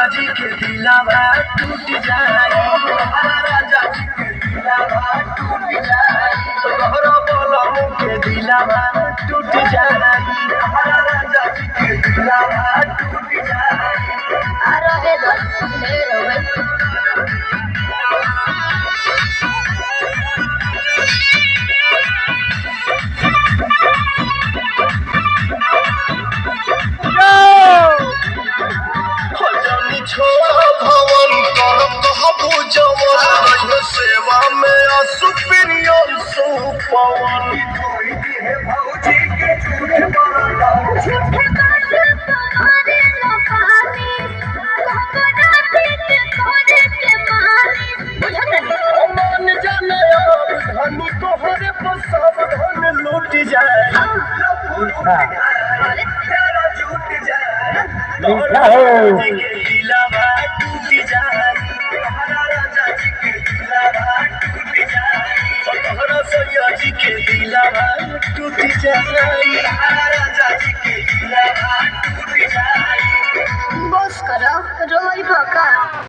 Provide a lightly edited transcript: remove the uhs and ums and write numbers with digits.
सैया जी के दिलावा टूट जाई, हमारा राजा जी के दिलावा टूट जाई, तोहरो बोलम के दिलावा टूट जाई, हमारा राजा जी के दिलावा टूट जाई। रहे दो ढेर हो गई। छोड़ा भवन करब कहबू जवन सेवा में सुप्रियर सुपवन भौजी के झूठे बड़ा झूठे बात तुम्हारे लपानी हमरा दिल तोरे के मानी बुझत नहीं मान जाने अब धनी तोहरे पर सब धन लूट जाए, तेरा झूठ जाए, तोहरा जी के दिलावा टूट जाए, हमारा राजा जी के दिलावा टूट जाए, तोहरा सैया जी के दिलावा टूट जाए।